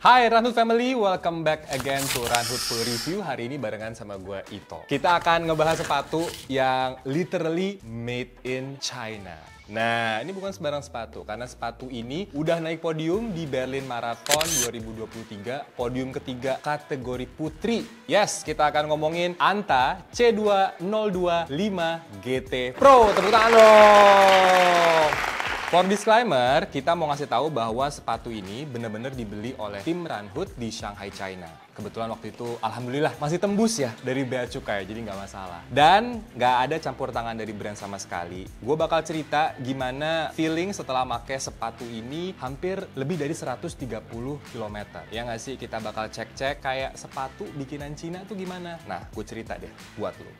Hai Runhood Family, welcome back again to Runhood Full Review. Hari ini barengan sama gue Ito. Kita akan ngebahas sepatu yang literally made in China. Nah, ini bukan sembarang sepatu, karena sepatu ini udah naik podium di Berlin Marathon 2023, podium ketiga kategori putri. Yes, kita akan ngomongin Anta C2025 GT Pro. Tepuk tangan dong! For disclaimer, kita mau ngasih tahu bahwa sepatu ini benar-benar dibeli oleh tim Runhood di Shanghai, China. Kebetulan waktu itu, alhamdulillah, masih tembus ya dari bea cukai, jadi nggak masalah. Dan nggak ada campur tangan dari brand sama sekali. Gue bakal cerita gimana feeling setelah pakai sepatu ini hampir lebih dari 130 km. Ya nggak sih, kita bakal cek-cek kayak sepatu bikinan Cina tuh gimana. Nah, gue cerita deh buat lo.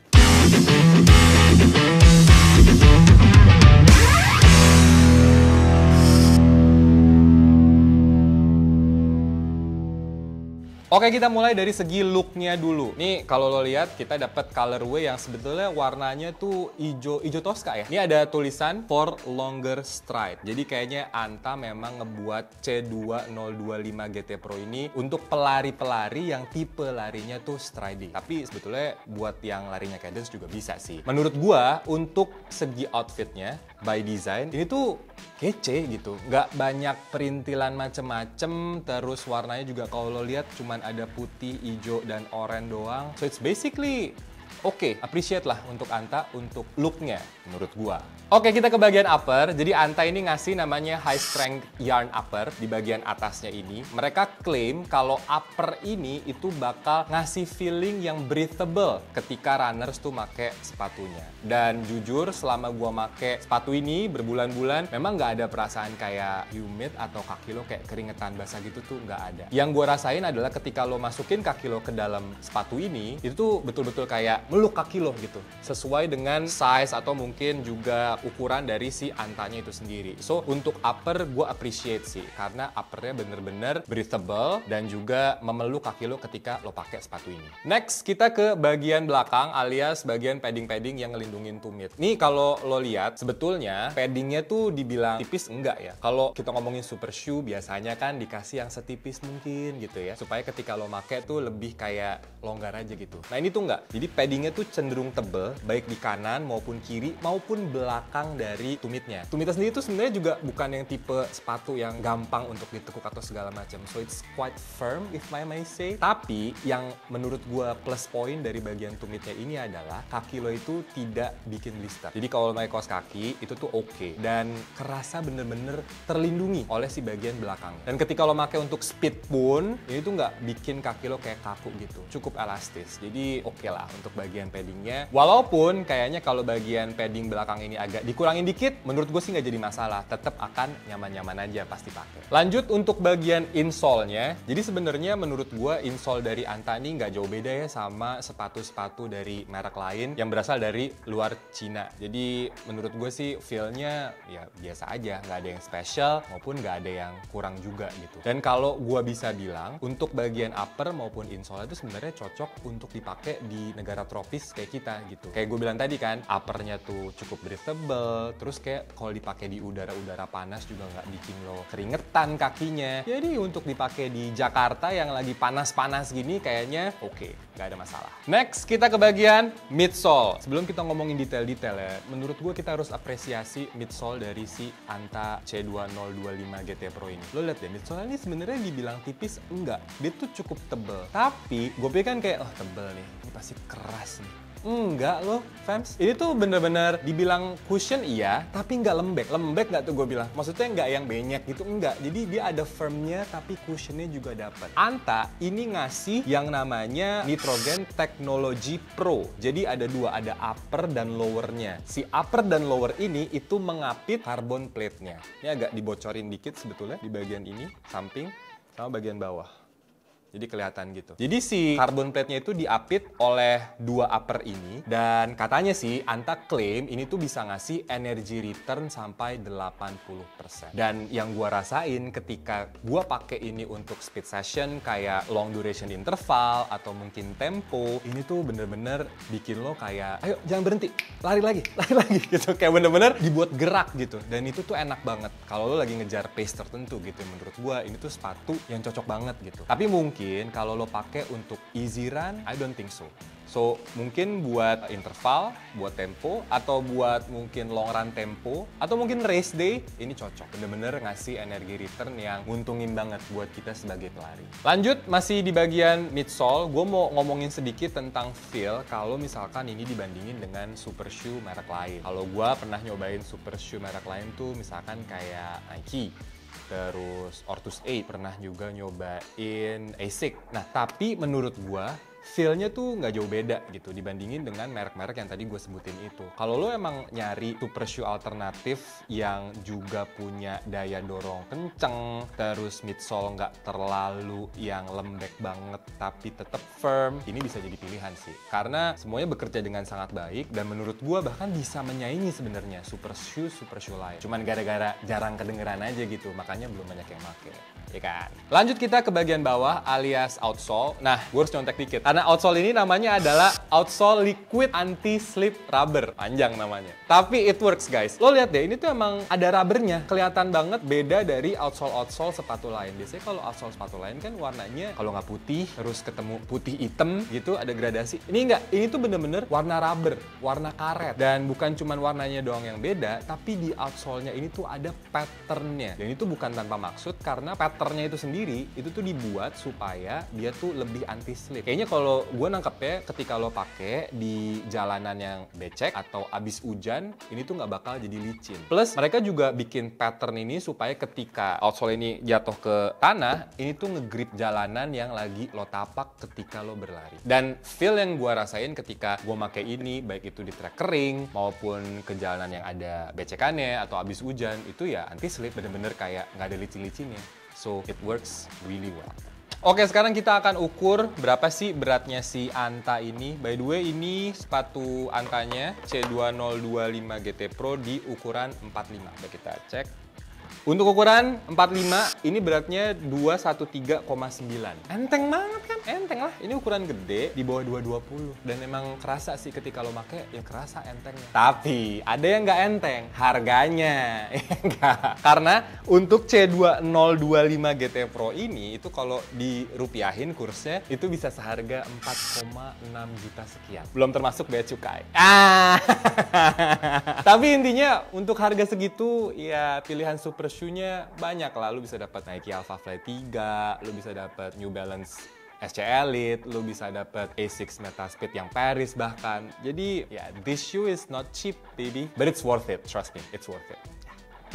Oke, kita mulai dari segi looknya dulu. Nih, kalau lo lihat, kita dapat colorway yang sebetulnya warnanya tuh hijau toska ya. Ini ada tulisan for longer stride. Jadi kayaknya Anta memang ngebuat C2025 GT Pro ini untuk pelari-pelari yang tipe larinya tuh striding. Tapi sebetulnya buat yang larinya cadence juga bisa sih. Menurut gua, untuk segi outfitnya, by design, ini tuh kece gitu. Nggak banyak perintilan macem-macem, terus warnanya juga kalau lo lihat cuman ada putih, hijau, dan oranye doang. So it's basically oke, appreciate lah untuk Anta untuk looknya menurut gua. Oke, kita ke bagian upper. Jadi Anta ini ngasih namanya high strength yarn upper di bagian atasnya ini. Mereka klaim kalau upper ini itu bakal ngasih feeling yang breathable ketika runners tuh make sepatunya. Dan jujur selama gua make sepatu ini berbulan-bulan, memang nggak ada perasaan kayak humid atau kaki lo kayak keringetan basah gitu tuh nggak ada. Yang gua rasain adalah ketika lo masukin kaki lo ke dalam sepatu ini, itu tuh betul-betul kayak meluk kaki lo gitu. Sesuai dengan size atau mungkin juga ukuran dari si Antanya itu sendiri. So, untuk upper gue appreciate sih, karena uppernya bener-bener breathable dan juga memeluk kaki lo ketika lo pakai sepatu ini. Next, kita ke bagian belakang alias bagian padding-padding yang ngelindungin tumit. Nih kalau lo lihat, sebetulnya paddingnya tuh dibilang tipis enggak ya. Kalau kita ngomongin super shoe, biasanya kan dikasih yang setipis mungkin gitu ya, supaya ketika lo pakai tuh lebih kayak longgar aja gitu. Nah ini tuh enggak. Jadi paddingnya tuh cenderung tebel, baik di kanan maupun kiri maupun belakang dari tumitnya. Tumitnya sendiri tuh sebenarnya juga bukan yang tipe sepatu yang gampang untuk ditekuk atau segala macam. So it's quite firm if I may say. Tapi yang menurut gua plus point dari bagian tumitnya ini adalah kaki lo itu tidak bikin blister. Jadi kalau naik kaos kaki itu tuh oke. Dan kerasa bener-bener terlindungi oleh si bagian belakang. Dan ketika lo pakai untuk speed pun, ini tuh nggak bikin kaki lo kayak kaku gitu. Cukup elastis. Jadi oke lah untuk bagian paddingnya. Walaupun kayaknya kalau bagian padding belakang ini agak dikurangin dikit, menurut gue sih nggak jadi masalah. Tetap akan nyaman-nyaman aja pasti pakai. Lanjut untuk bagian insole-nya. Jadi sebenarnya menurut gue insole dari Anta ini nggak jauh beda ya sama sepatu-sepatu dari merek lain yang berasal dari luar Cina. Jadi menurut gue sih feel-nya ya biasa aja, nggak ada yang special maupun nggak ada yang kurang juga gitu. Dan kalau gue bisa bilang untuk bagian upper maupun insole itu sebenarnya cocok untuk dipakai di negara tropis kayak kita gitu. Kayak gue bilang tadi kan, uppernya tuh cukup breathable, terus kayak kalau dipakai di udara-udara panas juga nggak bikin lo keringetan kakinya. Jadi untuk dipakai di Jakarta yang lagi panas-panas gini kayaknya oke, nggak ada masalah. Next, kita ke bagian midsole. Sebelum kita ngomongin detail-detail ya, menurut gue kita harus apresiasi midsole dari si Anta C2025 GT Pro ini. Lo lihat deh, midsole ini sebenarnya dibilang tipis enggak, dia tuh cukup tebel. Tapi gue pikir kan kayak, oh tebel nih, ini pasti keras nih. Enggak loh, fams. Ini tuh bener-bener dibilang cushion iya, tapi nggak lembek. Lembek nggak tuh gue bilang? Maksudnya nggak yang benyek gitu, enggak. Jadi dia ada firmnya, tapi cushionnya juga dapet. Anta ini ngasih yang namanya Nitrogen Technology Pro. Jadi ada dua, ada upper dan lowernya. Si upper dan lower ini itu mengapit carbon plate-nya. Ini agak dibocorin dikit sebetulnya di bagian ini, samping, sama bagian bawah. Jadi kelihatan gitu. Jadi si carbon plate-nya itu diapit oleh dua upper ini. Dan katanya sih, Anta klaim ini tuh bisa ngasih energy return sampai 80%. Dan yang gua rasain ketika gua pakai ini untuk speed session kayak long duration interval atau mungkin tempo, ini tuh bener-bener bikin lo kayak, ayo jangan berhenti, lari lagi gitu. Kayak bener-bener dibuat gerak gitu. Dan itu tuh enak banget. Kalau lo lagi ngejar pace tertentu gitu, menurut gua ini tuh sepatu yang cocok banget gitu. Tapi mungkin kalau lo pakai untuk easy run, I don't think so. So, mungkin buat interval, buat tempo, atau buat mungkin long run tempo, atau mungkin race day, ini cocok. Bener-bener ngasih energi return yang nguntungin banget buat kita sebagai pelari. Lanjut, masih di bagian midsole, gue mau ngomongin sedikit tentang feel kalau misalkan ini dibandingin dengan super shoe merek lain. Kalau gue pernah nyobain super shoe merek lain tuh misalkan kayak Nike, terus Ortus 8, pernah juga nyobain Asics. Nah, tapi menurut gua feel-nya tuh nggak jauh beda gitu dibandingin dengan merek-merek yang tadi gue sebutin itu. Kalau lo emang nyari super shoe alternatif yang juga punya daya dorong kenceng, terus midsole nggak terlalu yang lembek banget tapi tetap firm, ini bisa jadi pilihan sih. Karena semuanya bekerja dengan sangat baik dan menurut gue bahkan bisa menyaingi sebenarnya super shoe lain. Cuman gara-gara jarang kedengeran aja gitu, makanya belum banyak yang pakai. Ya kan? Lanjut kita ke bagian bawah alias outsole. Nah, gue harus nyontek dikit. Karena outsole ini namanya adalah outsole liquid anti-slip rubber. Panjang namanya. Tapi it works guys. Lo lihat deh, ini tuh emang ada rubbernya. Kelihatan banget beda dari outsole sepatu lain. Biasanya kalau outsole sepatu lain kan warnanya kalau nggak putih, terus ketemu putih hitam gitu, ada gradasi. Ini enggak, ini tuh bener-bener warna rubber, warna karet. Dan bukan cuman warnanya doang yang beda, tapi di outsole-nya ini tuh ada pattern-nya. Dan itu bukan tanpa maksud, karena pattern-nya itu sendiri, itu tuh dibuat supaya dia tuh lebih anti-slip. Kayaknya kalau gue nangkepnya ketika lo pakai di jalanan yang becek atau abis hujan, ini tuh nggak bakal jadi licin. Plus mereka juga bikin pattern ini supaya ketika outsole ini jatuh ke tanah, ini tuh ngegrip jalanan yang lagi lo tapak ketika lo berlari. Dan feel yang gue rasain ketika gue pakai ini, baik itu di track kering maupun ke jalanan yang ada becekannya atau abis hujan, itu ya anti-slip, bener-bener kayak nggak ada licin-licinnya. So it works really well. Oke, sekarang kita akan ukur berapa sih beratnya si Anta ini. By the way, ini sepatu Antanya C2025 GT Pro di ukuran 45. Oke, kita cek. Untuk ukuran 45, ini beratnya 213,9. Enteng banget kan? Enteng lah. Ini ukuran gede, di bawah 220. Dan emang kerasa sih ketika lo make, ya kerasa entengnya. Tapi, ada yang nggak enteng. Harganya. Enggak. Karena untuk C2025 GT Pro ini, itu kalau dirupiahin kursnya, itu bisa seharga 4,6 juta sekian. Belum termasuk bea cukai. Tapi intinya, untuk harga segitu, ya pilihan super shoe-nya banyak lah. Lu bisa dapat Nike Alpha Fly 3, lu bisa dapat New Balance SC Elite, lu bisa dapat Asics Metaspeed yang Paris bahkan. Jadi, ya, this shoe is not cheap, baby. But it's worth it, trust me, it's worth it.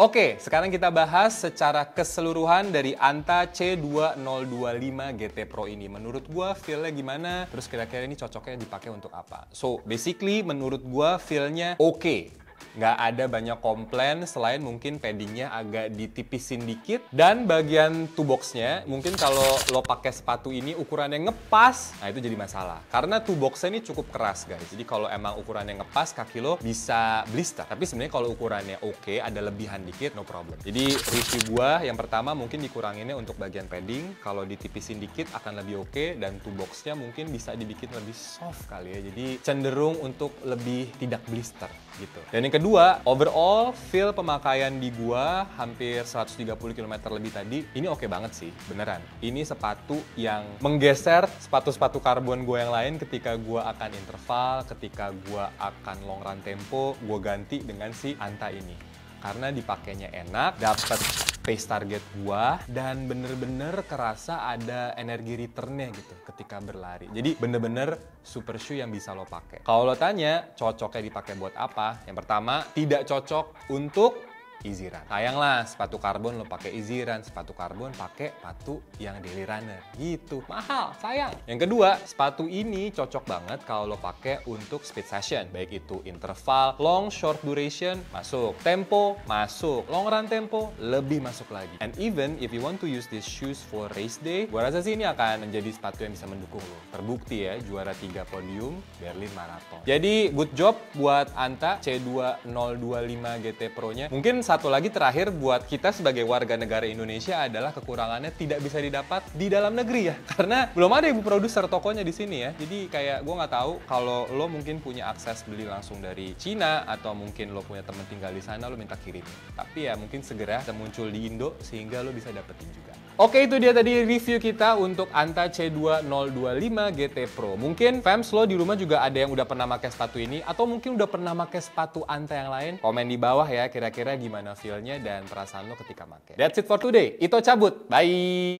Oke, sekarang kita bahas secara keseluruhan dari Anta C2025 GT Pro ini. Menurut gua feel-nya gimana? Terus kira-kira ini cocoknya dipakai untuk apa? So, basically menurut gua feel-nya oke. Nggak ada banyak komplain selain mungkin paddingnya agak ditipisin dikit. Dan bagian toe box-nya, mungkin kalau lo pakai sepatu ini ukurannya ngepas, nah itu jadi masalah. Karena toe box-nya ini cukup keras guys. Jadi kalau emang ukurannya ngepas, kaki lo bisa blister. Tapi sebenarnya kalau ukurannya oke, ada lebihan dikit, no problem. Jadi review gua yang pertama mungkin dikuranginnya untuk bagian padding. Kalau ditipisin dikit akan lebih oke. Dan toe box-nya mungkin bisa dibikin lebih soft kali ya. Jadi cenderung untuk lebih tidak blister gitu. Dan yang kedua, overall feel pemakaian di gua hampir 130 km lebih tadi, ini oke banget sih, beneran. Ini sepatu yang menggeser sepatu-sepatu karbon gua yang lain ketika gua akan interval, ketika gua akan long run tempo, gua ganti dengan si Anta ini. Karena dipakainya enak, dapet pace target gua, dan bener-bener kerasa ada energi returnnya gitu ketika berlari. Jadi bener-bener super shoe yang bisa lo pakai. Kalau lo tanya cocoknya dipakai buat apa? Yang pertama, tidak cocok untuk Easy Run. Sayang lah, sepatu karbon lo pakai Easy Run, sepatu karbon pakai sepatu yang daily runner. Gitu, mahal, sayang. Yang kedua, sepatu ini cocok banget kalau lo pakai untuk speed session. Baik itu interval, long, short duration, masuk. Tempo, masuk. Long run tempo, lebih masuk lagi. And even if you want to use these shoes for race day, gua rasa sih ini akan menjadi sepatu yang bisa mendukung lo. Terbukti ya, juara 3 podium Berlin Marathon. Jadi good job buat Anta C2025 GT Pro-nya. Mungkin satu lagi terakhir buat kita sebagai warga negara Indonesia adalah kekurangannya tidak bisa didapat di dalam negeri ya. Karena belum ada ibu produser tokonya di sini ya. Jadi kayak gue nggak tahu kalau lo mungkin punya akses beli langsung dari Cina atau mungkin lo punya temen tinggal di sana, lo minta kirim. Tapi ya mungkin segera bisa muncul di Indo sehingga lo bisa dapetin juga. Oke, itu dia tadi review kita untuk Anta C2025 GT Pro. Mungkin fans lo di rumah juga ada yang udah pernah pakai sepatu ini atau mungkin udah pernah pakai sepatu Anta yang lain. Komen di bawah ya kira-kira gimana feel-nya dan perasaan lo ketika pakai. That's it for today. Ito cabut. Bye.